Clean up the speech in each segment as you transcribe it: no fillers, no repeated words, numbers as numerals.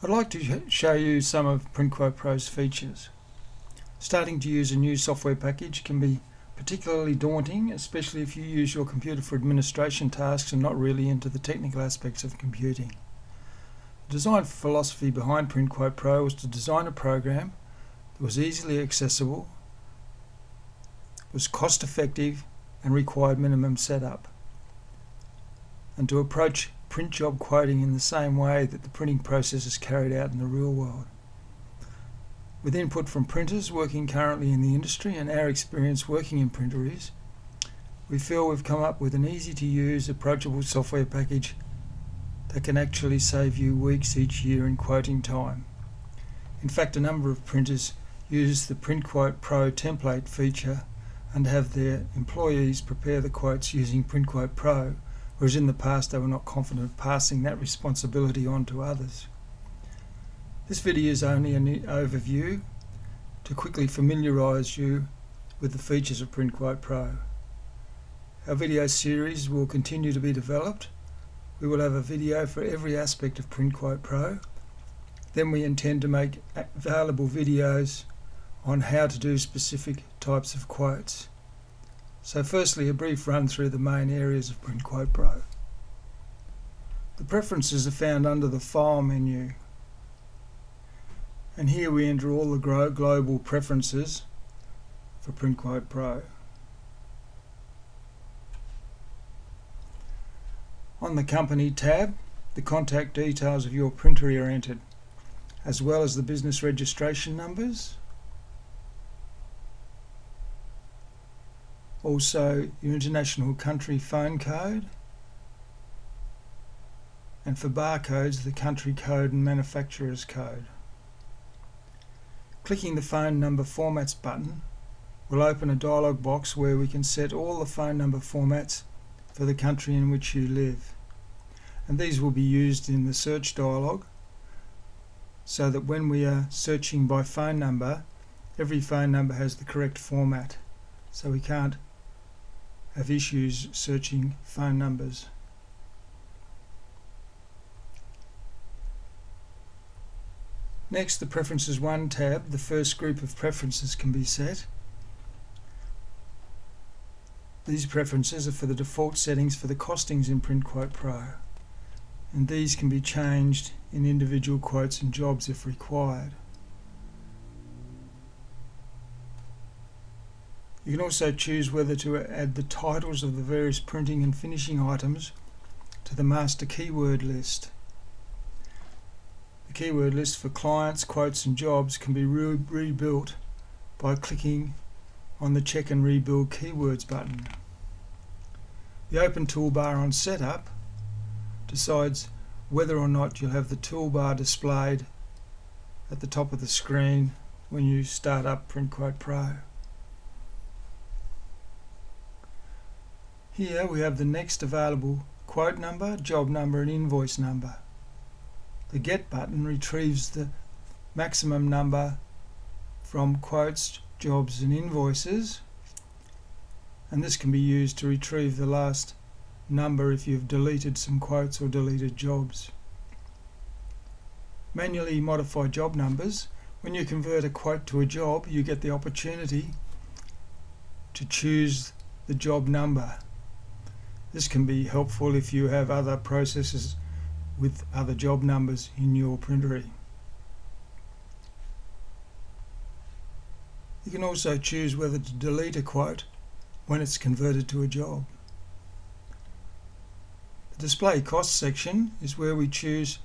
I'd like to show you some of PrintQuote Pro's features. Starting to use a new software package can be particularly daunting, especially if you use your computer for administration tasks and not really into the technical aspects of computing. The design philosophy behind PrintQuote Pro was to design a program that was easily accessible, was cost effective and required minimum setup, and to approach print job quoting in the same way that the printing process is carried out in the real world. With input from printers working currently in the industry and our experience working in printeries, we feel we've come up with an easy to use, approachable software package that can actually save you weeks each year in quoting time. In fact, a number of printers use the PrintQuote Pro template feature and have their employees prepare the quotes using PrintQuote Pro, whereas in the past they were not confident of passing that responsibility on to others. This video is only an overview to quickly familiarise you with the features of PrintQuote Pro. Our video series will continue to be developed. We will have a video for every aspect of PrintQuote Pro. Then we intend to make available videos on how to do specific types of quotes. So firstly, a brief run through the main areas of PrintQuote Pro. The preferences are found under the File menu, and here we enter all the global preferences for PrintQuote Pro. On the Company tab, the contact details of your printery are entered, as well as the business registration numbers, also your international country phone code, and for barcodes the country code and manufacturer's code. Clicking the phone number formats button will open a dialog box where we can set all the phone number formats for the country in which you live, and these will be used in the search dialog so that when we are searching by phone number, every phone number has the correct format, so we can't have issues searching phone numbers. Next, the Preferences 1 tab, the first group of preferences can be set. These preferences are for the default settings for the costings in PrintQuote Pro, and these can be changed in individual quotes and jobs if required. You can also choose whether to add the titles of the various printing and finishing items to the master keyword list. The keyword list for clients, quotes and jobs can be rebuilt by clicking on the Check and Rebuild Keywords button. The Open toolbar on Setup decides whether or not you'll have the toolbar displayed at the top of the screen when you start up PrintQuote Pro. Here we have the next available quote number, job number and invoice number. The Get button retrieves the maximum number from quotes, jobs and invoices, and this can be used to retrieve the last number if you've deleted some quotes or deleted jobs. Manually modify job numbers. When you convert a quote to a job, you get the opportunity to choose the job number. This can be helpful if you have other processes with other job numbers in your printery. You can also choose whether to delete a quote when it's converted to a job. The Display Costs section is where we choose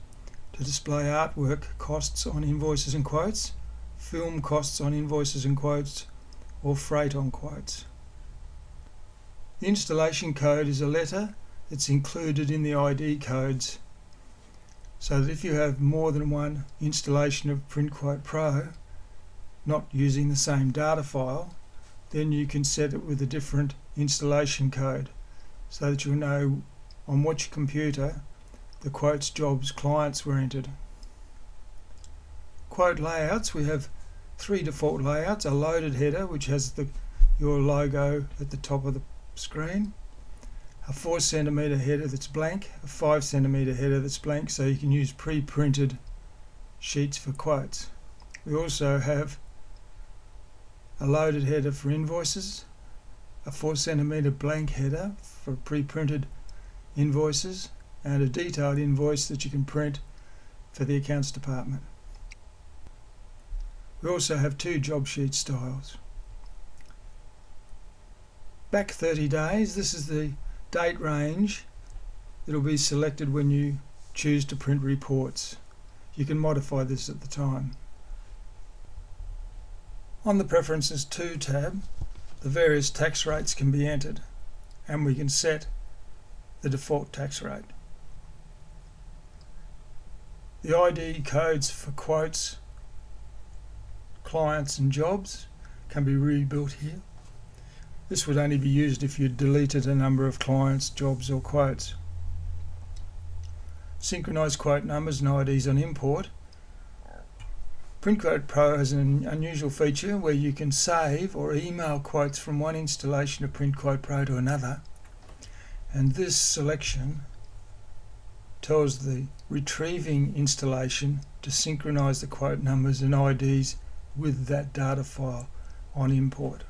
to display artwork costs on invoices and quotes, film costs on invoices and quotes, or freight on quotes. The installation code is a letter that's included in the ID codes, so that if you have more than one installation of PrintQuote Pro not using the same data file, then you can set it with a different installation code so that you'll know on which computer the quotes, jobs, clients were entered. Quote layouts, we have three default layouts: a loaded header which has your logo at the top of the screen, a 4 cm header that's blank, a 5 cm header that's blank, so you can use pre-printed sheets for quotes. We also have a loaded header for invoices, a 4 cm blank header for pre-printed invoices, and a detailed invoice that you can print for the accounts department. We also have 2 job sheet styles. Back 30 days, this is the date range that will be selected when you choose to print reports. You can modify this at the time. On the Preferences 2 tab, the various tax rates can be entered, and we can set the default tax rate. The ID codes for quotes, clients and jobs can be rebuilt here. This would only be used if you deleted a number of clients, jobs or quotes. Synchronise quote numbers and IDs on import. PrintQuote Pro has an unusual feature where you can save or email quotes from one installation of PrintQuote Pro to another, and this selection tells the retrieving installation to synchronise the quote numbers and IDs with that data file on import.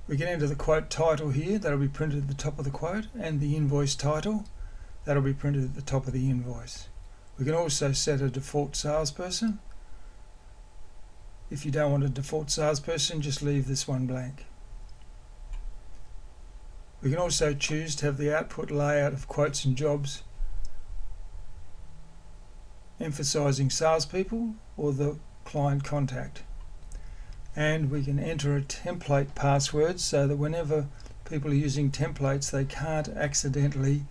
We can enter the quote title here, that'll be printed at the top of the quote, and the invoice title, that'll be printed at the top of the invoice. We can also set a default salesperson. If you don't want a default salesperson, just leave this one blank. We can also choose to have the output layout of quotes and jobs emphasising salespeople or the client contact. And we can enter a template password so that whenever people are using templates, they can't accidentally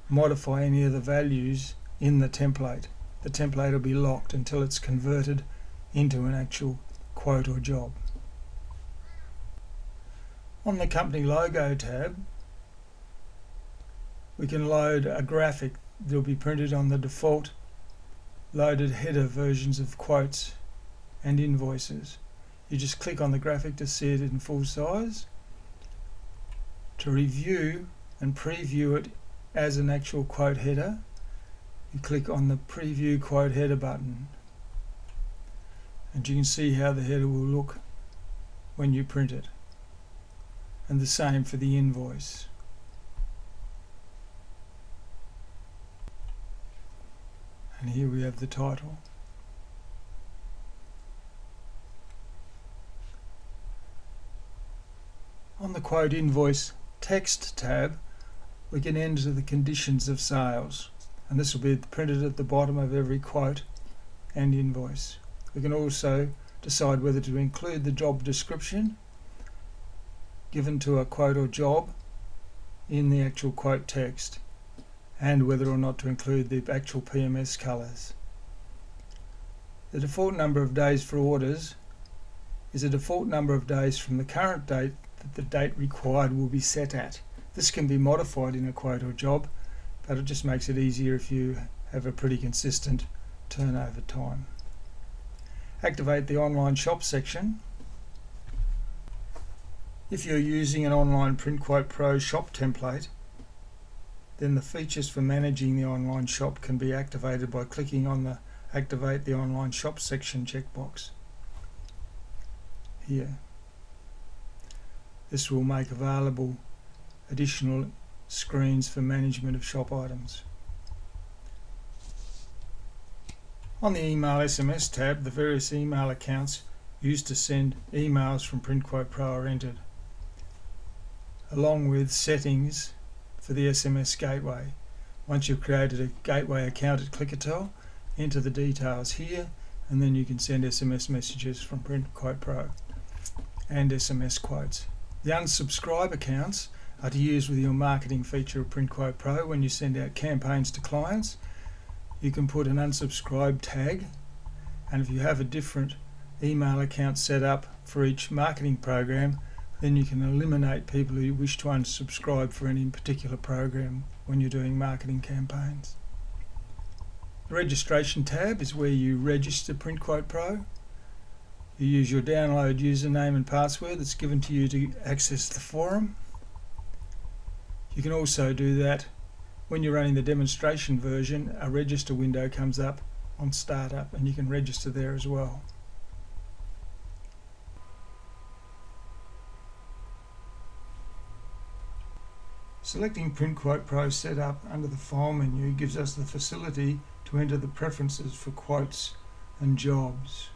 modify any of the values in the template. The template will be locked until it's converted into an actual quote or job. On the Company Logo tab, we can load a graphic that will be printed on the default loaded header versions of quotes and invoices. You just click on the graphic to see it in full size. To review and preview it as an actual quote header, you click on the Preview Quote Header button, and you can see how the header will look when you print it. And the same for the invoice. And here we have the title. On the Quote Invoice Text tab, we can enter the conditions of sales, and this will be printed at the bottom of every quote and invoice. We can also decide whether to include the job description given to a quote or job in the actual quote text, and whether or not to include the actual PMS colours. The default number of days for orders is a default number of days from the current date that the date required will be set at. This can be modified in a quote or job, but it just makes it easier if you have a pretty consistent turnover time. Activate the online shop section. If you're using an online PrintQuote Pro shop template, then the features for managing the online shop can be activated by clicking on the Activate the Online Shop section checkbox here. This will make available additional screens for management of shop items. On the Email SMS tab, the various email accounts used to send emails from PrintQuote Pro are entered, along with settings for the SMS gateway. Once you've created a gateway account at Clickatel, enter the details here, and then you can send SMS messages from PrintQuote Pro and SMS quotes. The unsubscribe accounts are to use with your marketing feature of PrintQuote Pro. When you send out campaigns to clients, you can put an unsubscribe tag, and if you have a different email account set up for each marketing program, then you can eliminate people who wish to unsubscribe for any particular program when you're doing marketing campaigns. The registration tab is where you register PrintQuote Pro. You use your download username and password that's given to you to access the forum. You can also do that when you're running the demonstration version. A register window comes up on startup, and you can register there as well. Selecting PrintQuote Pro Setup under the File menu gives us the facility to enter the preferences for quotes and jobs.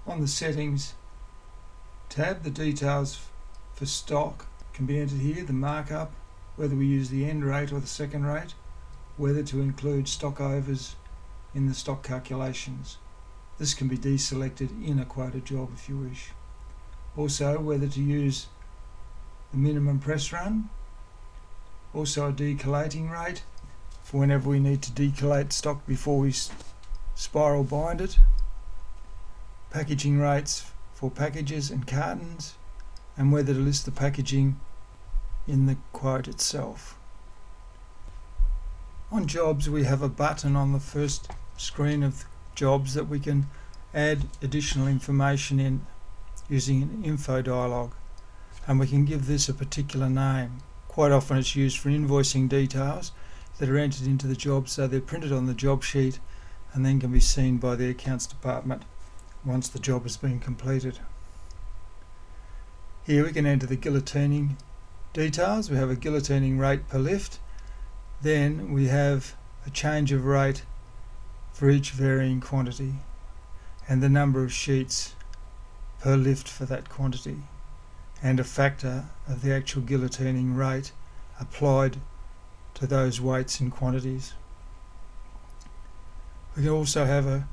On the Settings tab, the details for stock can be entered here, the markup, whether we use the end rate or the second rate, whether to include stock overs in the stock calculations. This can be deselected in a quoted job if you wish. Also, whether to use the minimum press run, also a decollating rate for whenever we need to decollate stock before we spiral bind it, packaging rates for packages and cartons, and whether to list the packaging in the quote itself. On jobs, we have a button on the first screen of jobs that we can add additional information in using an info dialog, and we can give this a particular name. Quite often it's used for invoicing details that are entered into the job, so they're printed on the job sheet and then can be seen by the accounts department once the job has been completed. Here we can enter the guillotining details. We have a guillotining rate per lift, then we have a change of rate for each varying quantity and the number of sheets per lift for that quantity, and a factor of the actual guillotining rate applied to those weights and quantities. We can also have a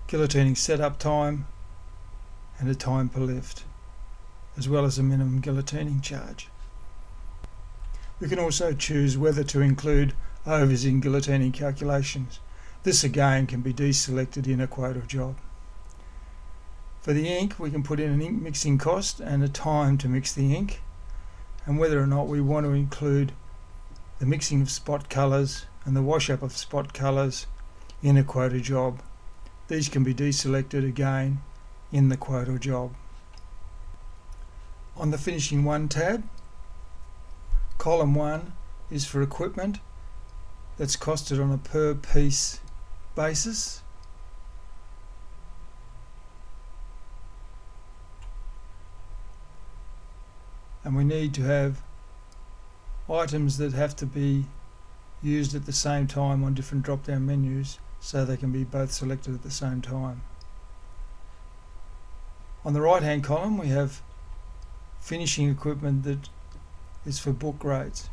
guillotining setup time and a time per lift, as well as a minimum guillotining charge. We can also choose whether to include overs in guillotining calculations. This again can be deselected in a quote or job. For the ink, we can put in an ink mixing cost and a time to mix the ink, and whether or not we want to include the mixing of spot colours and the wash up of spot colours in a quote or job. These can be deselected again in the quote or job. On the Finishing 1 tab, column 1 is for equipment that's costed on a per piece basis. And we need to have items that have to be used at the same time on different drop-down menus, so they can be both selected at the same time. On the right hand column we have finishing equipment that is for book rates.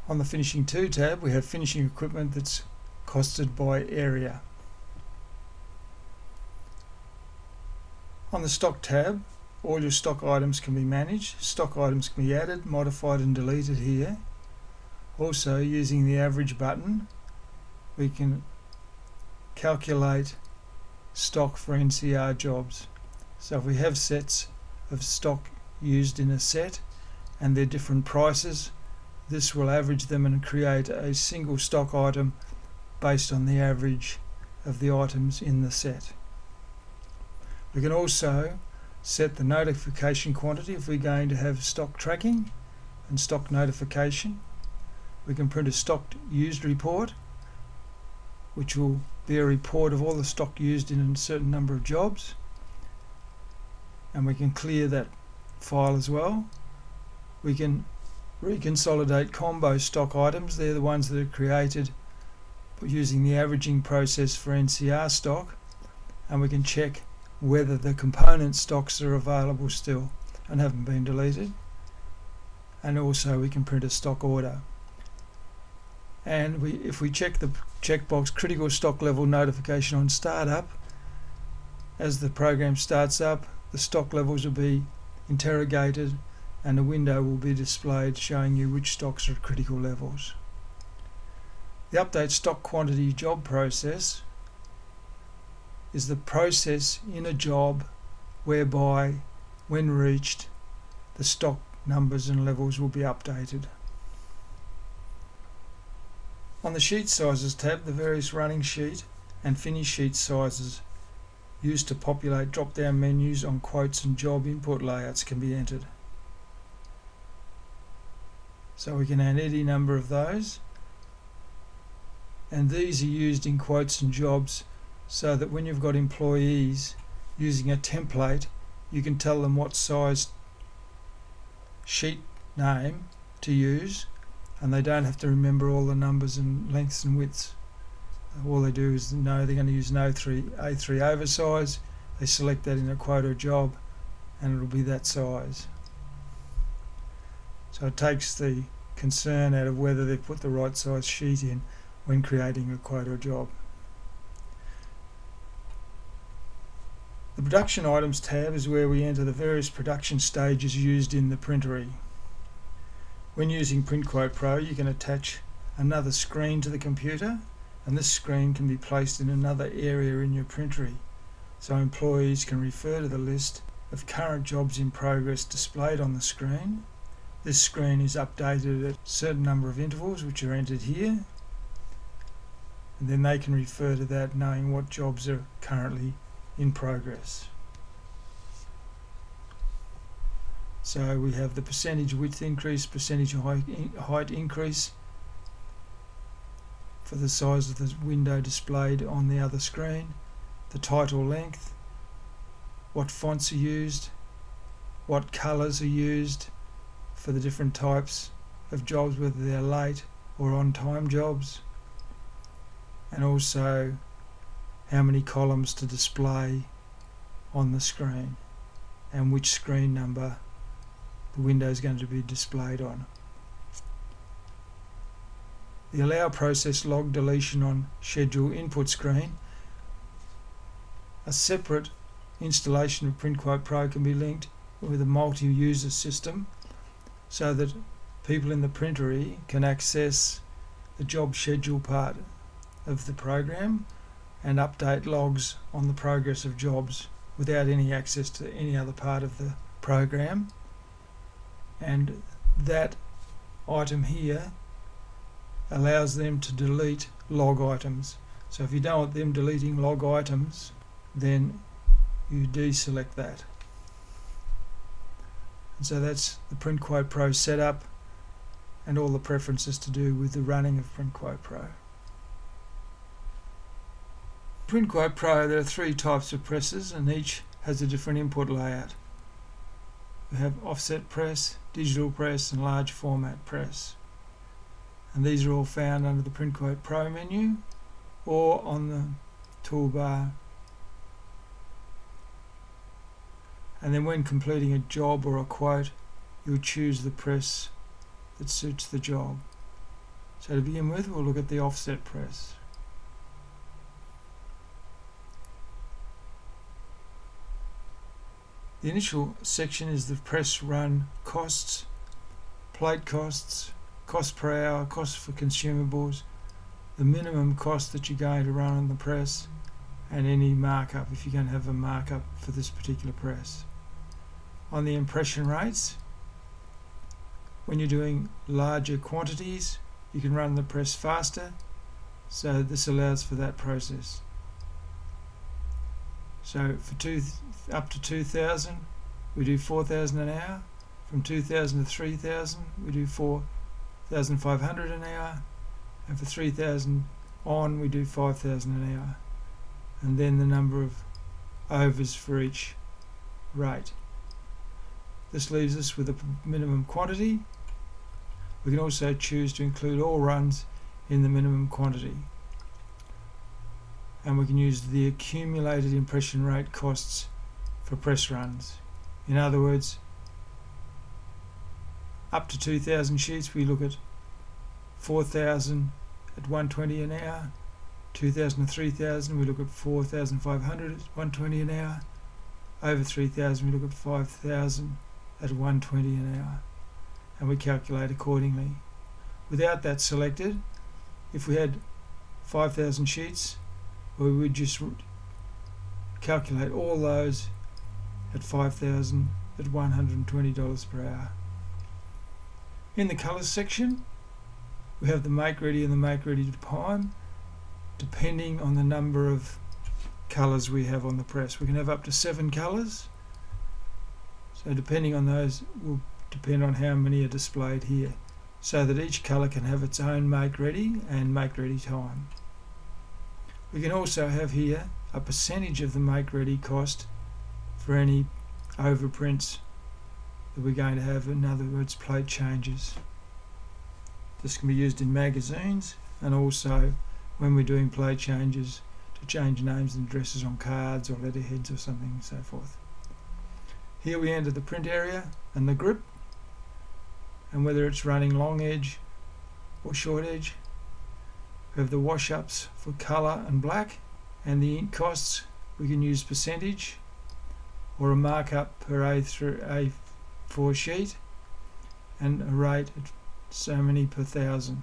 On the Finishing 2 tab we have finishing equipment that's costed by area. On the Stock tab, all your stock items can be managed. Stock items can be added, modified and deleted here. Also, using the average button, we can calculate stock for NCR jobs. So if we have sets of stock used in a set and they're different prices, this will average them and create a single stock item based on the average of the items in the set. We can also set the notification quantity if we're going to have stock tracking and stock notification. We can print a stock used report, which will be a report of all the stock used in a certain number of jobs, and we can clear that file as well. We can reconsolidate combo stock items. They're the ones that are created using the averaging process for NCR stock, and we can check whether the component stocks are available still and haven't been deleted. And also we can print a stock order. And if we check the checkbox critical stock level notification on startup, as the program starts up, the stock levels will be interrogated and a window will be displayed showing you which stocks are at critical levels. The update stock quantity job process is the process in a job whereby, when reached, the stock numbers and levels will be updated. On the Sheet Sizes tab, the various running sheet and finish sheet sizes used to populate drop-down menus on quotes and job input layouts can be entered. So we can add any number of those, and these are used in quotes and jobs so that when you've got employees using a template, you can tell them what size sheet name to use, and they don't have to remember all the numbers and lengths and widths. All they do is know they're going to use an A3 oversize. They select that in a quote or job and it'll be that size. So it takes the concern out of whether they've put the right size sheet in when creating a quote or job. The Production Items tab is where we enter the various production stages used in the printery. When using PrintQuote Pro, you can attach another screen to the computer, and this screen can be placed in another area in your printery, so employees can refer to the list of current jobs in progress displayed on the screen. This screen is updated at a certain number of intervals, which are entered here, and then they can refer to that knowing what jobs are currently in progress. So we have the percentage width increase, percentage height increase for the size of the window displayed on the other screen, the title length, what fonts are used, what colours are used for the different types of jobs, whether they're late or on-time jobs, and also how many columns to display on the screen and which screen number the window is going to be displayed on. The Allow Process Log Deletion on Schedule input screen. A separate installation of PrintQuote Pro can be linked with a multi-user system so that people in the printery can access the job schedule part of the program and update logs on the progress of jobs without any access to any other part of the program. And that item here allows them to delete log items. So if you don't want them deleting log items, then you deselect that. And so that's the PrintQuote Pro setup and all the preferences to do with the running of PrintQuote Pro. PrintQuote Pro, there are three types of presses and each has a different input layout. We have offset press, digital press and large format press. And these are all found under the PrintQuote Pro menu or on the toolbar. And then when completing a job or a quote, you'll choose the press that suits the job. So to begin with, we'll look at the offset press. The initial section is the press run costs, plate costs, cost per hour, cost for consumables, the minimum cost that you're going to run on the press, and any markup if you're going to have a markup for this particular press. On the impression rates, when you're doing larger quantities, you can run the press faster, so this allows for that process. So for up to 2,000, we do 4,000 an hour. From 2,000 to 3,000, we do 4,500 an hour, and for 3,000 on, we do 5,000 an hour. And then the number of overs for each rate. This leaves us with a minimum quantity. We can also choose to include all runs in the minimum quantity. And we can use the accumulated impression rate costs for press runs. In other words, up to 2,000 sheets we look at 4,000 at 120 an hour, 2,000 to 3,000 we look at 4,500 at 120 an hour, over 3,000 we look at 5,000 at 120 an hour, and we calculate accordingly. Without that selected, if we had 5,000 sheets, we would just calculate all those at 5,000 at $120 per hour. In the colours section, We have the make ready and the make ready time, depending on the number of colours we have on the press. We can have up to 7 colours, so depending on those will depend on how many are displayed here, so that each colour can have its own make ready and make ready time. We can also have here a percentage of the make ready cost for any overprints that we're going to have, in other words plate changes. This can be used in magazines and also when we're doing plate changes to change names and addresses on cards or letterheads or something and so forth. Here we enter the print area and the grip, and whether it's running long edge or short edge. We have the wash ups for colour and black, and the ink costs we can use percentage or a markup per A4 sheet and a rate at so many per thousand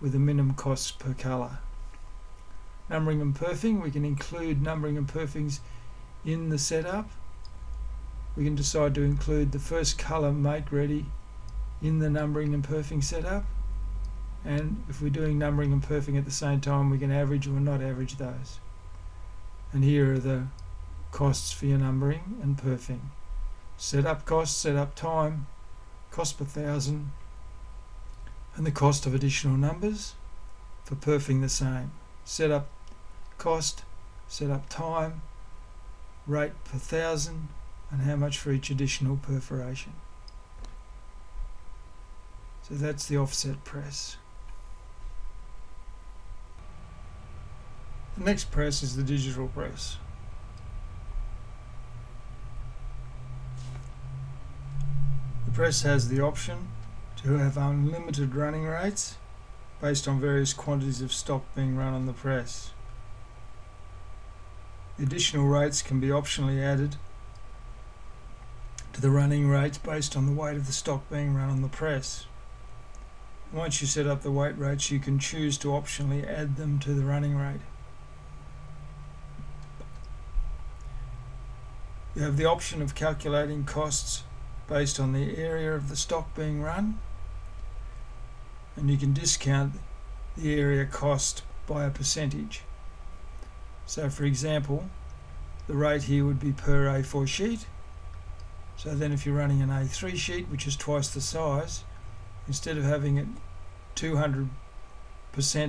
with a minimum cost per colour. Numbering and perfing, we can include numbering and perfings in the setup. We can decide to include the first colour make ready in the numbering and perfing setup, and if we're doing numbering and perfing at the same time we can average or not average those. And here are the costs for your numbering and perfing. Setup cost, setup time, cost per thousand, and the cost of additional numbers. For perfing the same. Setup cost, setup time, rate per thousand, and how much for each additional perforation. So that's the offset press. The next press is the digital press. The press has the option to have unlimited running rates based on various quantities of stock being run on the press. The additional rates can be optionally added to the running rates based on the weight of the stock being run on the press. Once you set up the weight rates, you can choose to optionally add them to the running rate. You have the option of calculating costs based on the area of the stock being run, and you can discount the area cost by a percentage. So for example, the rate here would be per A4 sheet. So then if you're running an A3 sheet, which is twice the size, instead of having it 200%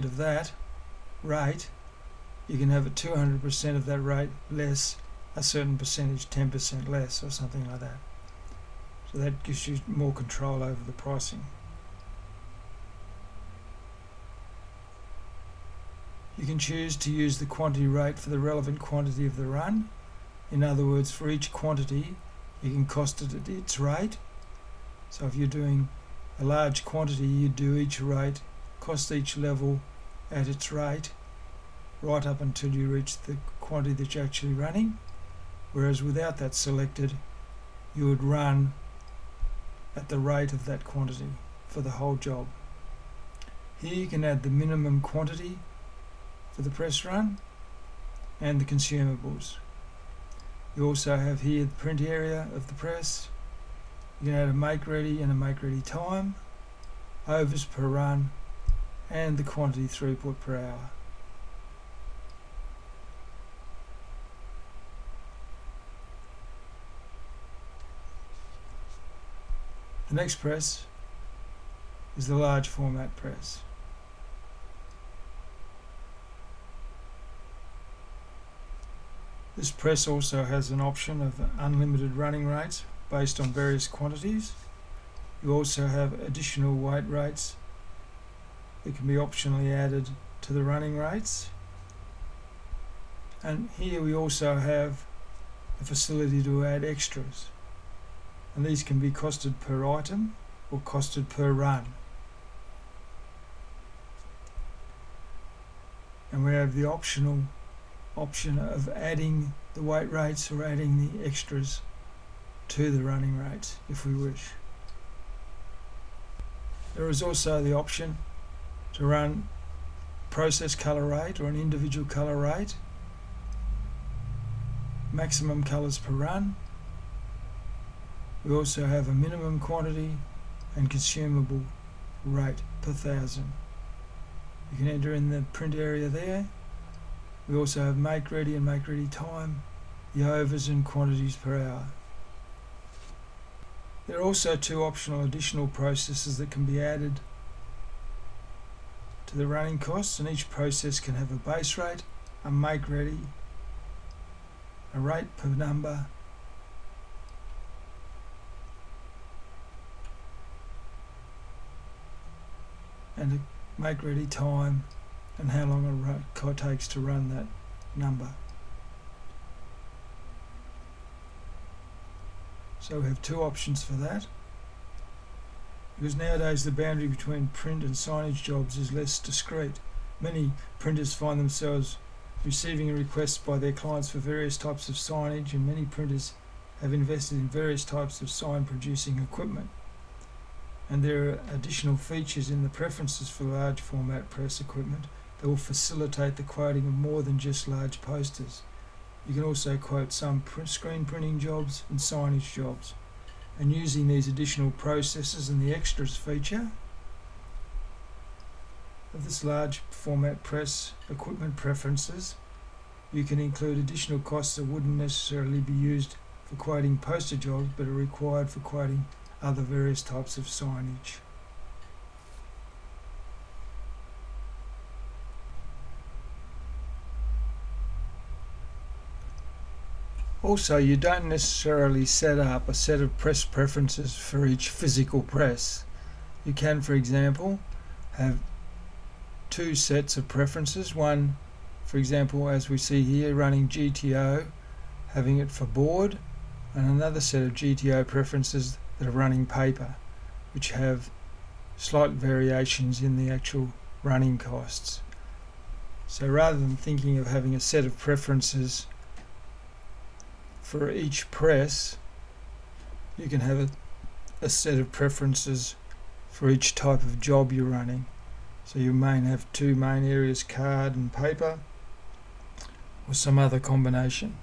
of that rate, you can have it 200% of that rate less a certain percentage, 10% less or something like that. So that gives you more control over the pricing. You can choose to use the quantity rate for the relevant quantity of the run. In other words, for each quantity you can cost it at its rate. So if you're doing a large quantity, you do each rate, cost each level at its rate, right up until you reach the quantity that you're actually running. Whereas without that selected, you would run at the rate of that quantity for the whole job. Here you can add the minimum quantity for the press run and the consumables. You also have here the print area of the press. You can add a make ready and a make ready time, overs per run, and the quantity throughput per hour. The next press is the large format press. This press also has an option of unlimited running rates based on various quantities. You also have additional weight rates that can be optionally added to the running rates. And here we also have the facility to add extras. And these can be costed per item or costed per run. And we have the option of adding the weight rates or adding the extras to the running rates if we wish. There is also the option to run process colour rate or an individual colour rate, maximum colours per run. We also have a minimum quantity and consumable rate per thousand. You can enter in the print area there. We also have make ready and make ready time, the overs and quantities per hour. There are also two optional additional processes that can be added to the running costs, and each process can have a base rate, a make ready, a rate per number, and a make ready time and how long it takes to run that number. So we have two options for that, because nowadays the boundary between print and signage jobs is less discrete. Many printers find themselves receiving requests by their clients for various types of signage, and many printers have invested in various types of sign producing equipment. And there are additional features in the preferences for large format press equipment that will facilitate the quoting of more than just large posters. You can also quote some screen printing jobs and signage jobs. And using these additional processes and the extras feature of this large format press equipment preferences, you can include additional costs that wouldn't necessarily be used for quoting poster jobs but are required for quoting other various types of signage. Also, you don't necessarily set up a set of press preferences for each physical press. You can, for example, have two sets of preferences. One, for example, as we see here, running GTO, having it for board, and another set of GTO preferences that are running paper, which have slight variations in the actual running costs. So rather than thinking of having a set of preferences for each press, you can have a set of preferences for each type of job you're running. So you may have two main areas, card and paper, or some other combination.